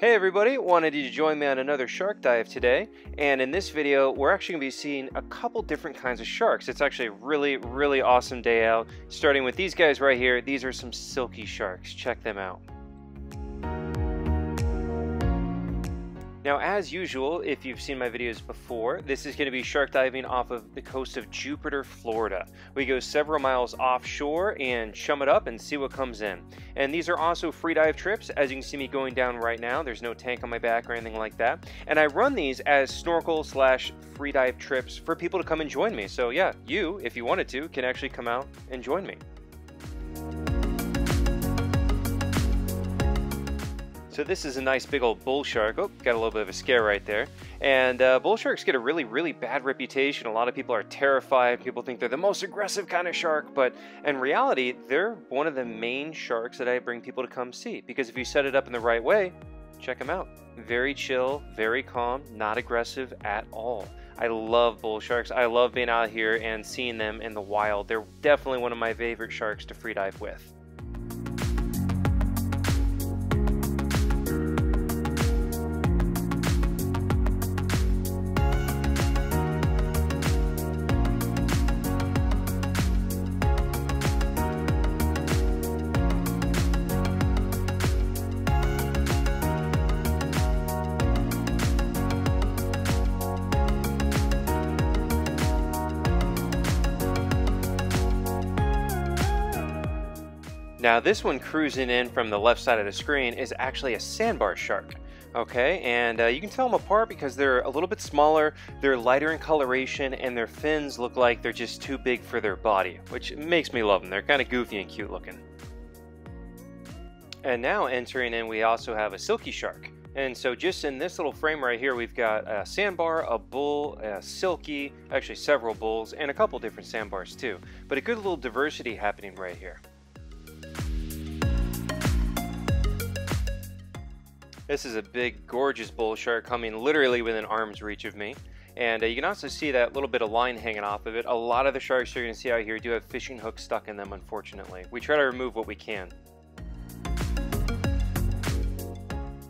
Hey everybody, wanted you to join me on another shark dive today, and in this video we're actually going to be seeing a couple different kinds of sharks. It's actually a really awesome day out, starting with these guys right here. These are some silky sharks. Check them out. Now, as usual, if you've seen my videos before, this is going to be shark diving off of the coast of Jupiter, Florida. We go several miles offshore and chum it up and see what comes in. And these are also free dive trips. As you can see me going down right now, there's no tank on my back or anything like that. And I run these as snorkel / free dive trips for people to come and join me. So yeah, you, if you wanted to, can actually come out and join me. So this is a nice big old bull shark. Oh, got a little bit of a scare right there. And bull sharks get a really bad reputation. A lot of people are terrified. People think they're the most aggressive kind of shark, but in reality, they're one of the main sharks that I bring people to come see. Because if you set it up in the right way, check them out. Very chill, very calm, not aggressive at all. I love bull sharks. I love being out here and seeing them in the wild. They're definitely one of my favorite sharks to free dive with. Now this one cruising in from the left side of the screen is actually a sandbar shark. Okay, and you can tell them apart because they're a little bit smaller, they're lighter in coloration, and their fins look like they're just too big for their body, which makes me love them. They're kind of goofy and cute looking. And now entering in, we also have a silky shark. And so just in this little frame right here, we've got a sandbar, a bull, a silky, actually several bulls, and a couple different sandbars too. But a good little diversity happening right here. This is a big, gorgeous bull shark coming literally within arm's reach of me. And you can also see that little bit of line hanging off of it. A lot of the sharks you're going to see out here do have fishing hooks stuck in them, unfortunately. We try to remove what we can.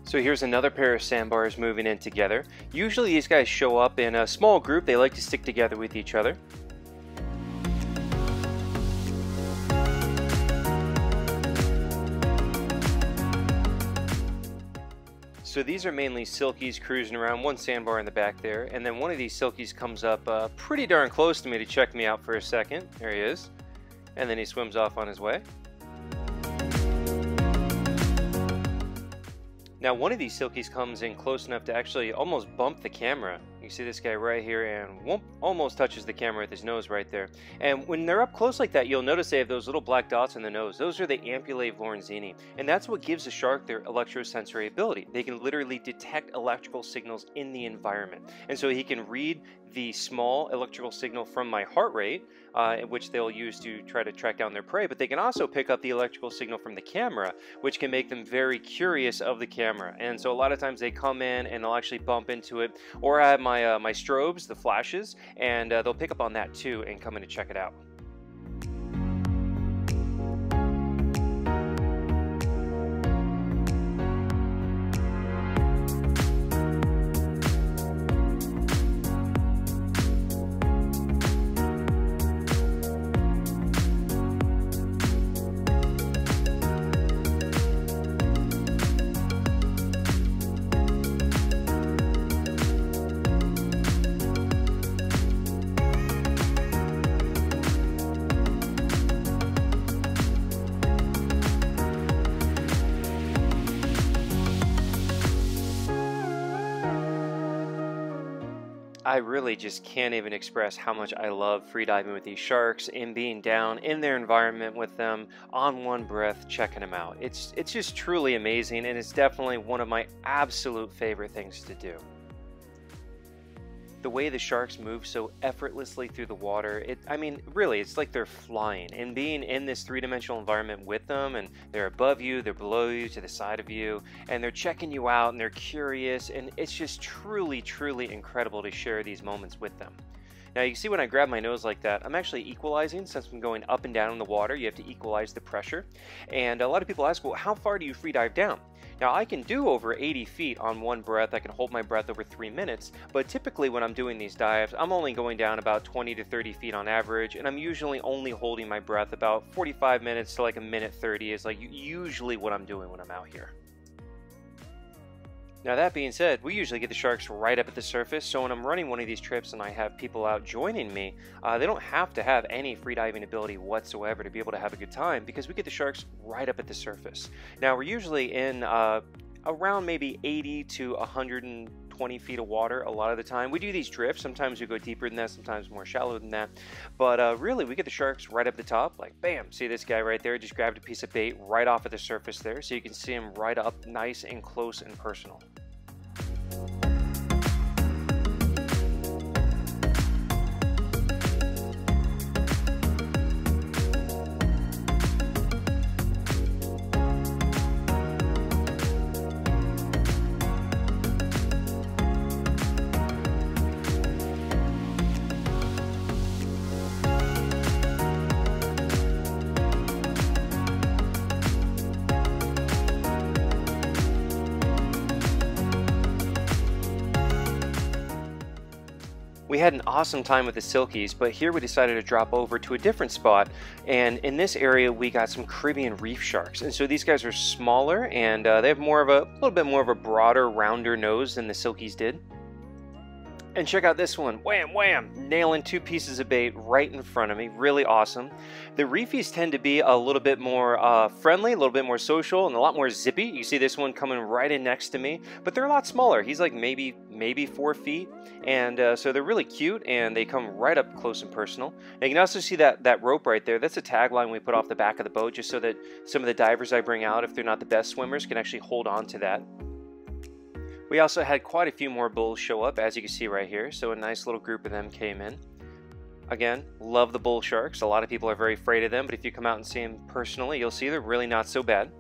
So here's another pair of sandbars moving in together. Usually these guys show up in a small group. They like to stick together with each other. So these are mainly silkies cruising around, one sandbar in the back there, and then one of these silkies comes up pretty darn close to me to check me out for a second. There he is. And then he swims off on his way. Now one of these silkies comes in close enough to actually almost bump the camera. You see this guy right here and whoop, almost touches the camera with his nose right there. And when they're up close like that, you'll notice they have those little black dots in the nose. Those are the ampullae of Lorenzini. And that's what gives the shark their electrosensory ability. They can literally detect electrical signals in the environment. And so he can read the small electrical signal from my heart rate, which they'll use to try to track down their prey, but they can also pick up the electrical signal from the camera, which can make them very curious of the camera. And so a lot of times they come in and they'll actually bump into it, or I have my my strobes, the flashes, and they'll pick up on that too and come in to check it out. I really just can't even express how much I love freediving with these sharks and being down in their environment with them on one breath, checking them out. It's just truly amazing, and it's definitely one of my absolute favorite things to do. The way the sharks move so effortlessly through the water, I mean, really, it's like they're flying. And being in this three-dimensional environment with them, and they're above you, they're below you, to the side of you, and they're checking you out, and they're curious, and it's just truly incredible to share these moments with them. Now you see when I grab my nose like that, I'm actually equalizing. Since I'm going up and down in the water, you have to equalize the pressure. And a lot of people ask, well, how far do you free dive down? Now I can do over 80 feet on one breath. I can hold my breath over 3 minutes, but typically when I'm doing these dives, I'm only going down about 20 to 30 feet on average, and I'm usually only holding my breath about 45 minutes to like a minute 30 is like usually what I'm doing when I'm out here. Now that being said, we usually get the sharks right up at the surface, so when I'm running one of these trips and I have people out joining me, they don't have to have any freediving ability whatsoever to be able to have a good time, because we get the sharks right up at the surface. Now we're usually in around maybe 80 to 120 feet of water a lot of the time. We do these drifts, sometimes we go deeper than that, sometimes more shallow than that, but really we get the sharks right up the top, like bam, see this guy right there, just grabbed a piece of bait right off of the surface there, so you can see him right up nice and close and personal. We had an awesome time with the silkies, but here we decided to drop over to a different spot, and in this area we got some Caribbean reef sharks. And so these guys are smaller, and they have a little bit more of a broader, rounder nose than the silkies did. And check out this one, wham wham, nailing 2 pieces of bait right in front of me, really awesome. The reefies tend to be a little bit more friendly, a little bit more social, and a lot more zippy. You see this one coming right in next to me, but they're a lot smaller. He's like maybe 4 feet, and so they're really cute, and they come right up close and personal. And you can also see that rope right there. That's a tagline we put off the back of the boat, just so that some of the divers I bring out, if they're not the best swimmers, can actually hold on to that. We also had quite a few more bulls show up, as you can see right here, so a nice little group of them came in. Again, love the bull sharks. A lot of people are very afraid of them, but if you come out and see them personally, you'll see they're really not so bad.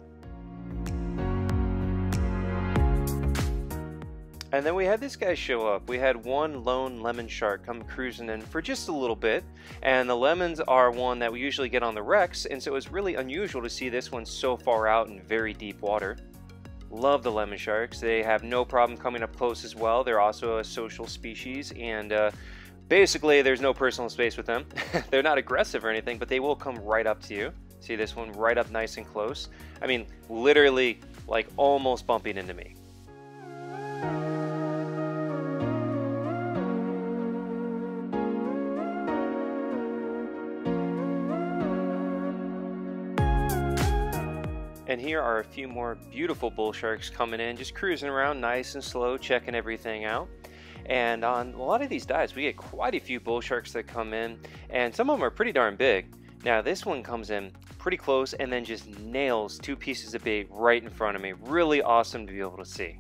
And then we had this guy show up. We had one lone lemon shark come cruising in for just a little bit, and the lemons are one that we usually get on the wrecks, and so it was really unusual to see this one so far out in very deep water. Love the lemon sharks. They have no problem coming up close as well. They're also a social species, and basically there's no personal space with them. They're not aggressive or anything, but they will come right up to you. See this one right up nice and close? I mean, literally like almost bumping into me. And here are a few more beautiful bull sharks coming in, just cruising around nice and slow, checking everything out. And on a lot of these dives, we get quite a few bull sharks that come in, and some of them are pretty darn big. Now this one comes in pretty close and then just nails 2 pieces of bait right in front of me. Really awesome to be able to see.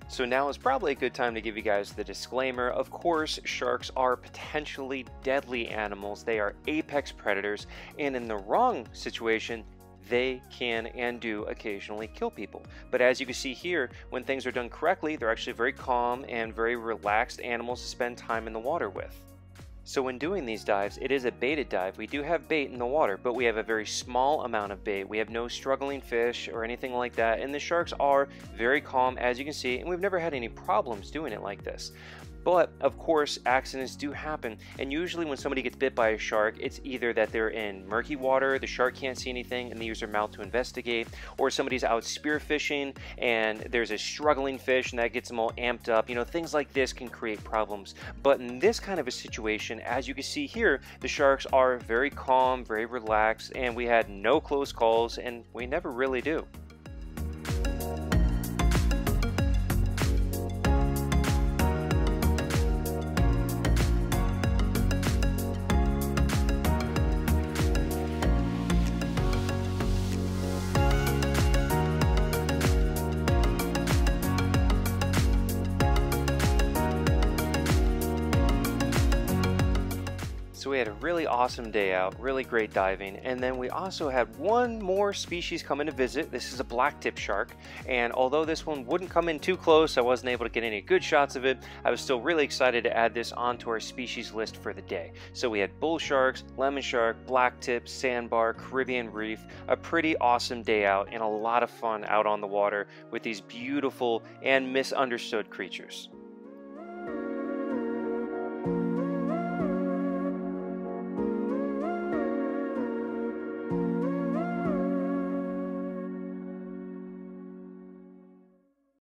So now is probably a good time to give you guys the disclaimer. Of course, sharks are potentially deadly animals. They are apex predators, and in the wrong situation, they can and do occasionally kill people. But as you can see here, when things are done correctly, they're actually very calm and very relaxed animals to spend time in the water with. So when doing these dives, it is a baited dive. We do have bait in the water, but we have a very small amount of bait. We have no struggling fish or anything like that, and the sharks are very calm, as you can see, and we've never had any problems doing it like this. But of course, accidents do happen, and usually when somebody gets bit by a shark, it's either that they're in murky water, the shark can't see anything and they use their mouth to investigate, or somebody's out spearfishing and there's a struggling fish and that gets them all amped up. You know, things like this can create problems. But in this kind of a situation, as you can see here, the sharks are very calm, very relaxed, and we had no close calls, and we never really do. So we had a really awesome day out, really great diving, and then we also had one more species come in to visit. This is a blacktip shark, and although this one wouldn't come in too close, I wasn't able to get any good shots of it, I was still really excited to add this onto our species list for the day. So we had bull sharks, lemon shark, blacktip, sandbar, Caribbean reef, a pretty awesome day out and a lot of fun out on the water with these beautiful and misunderstood creatures.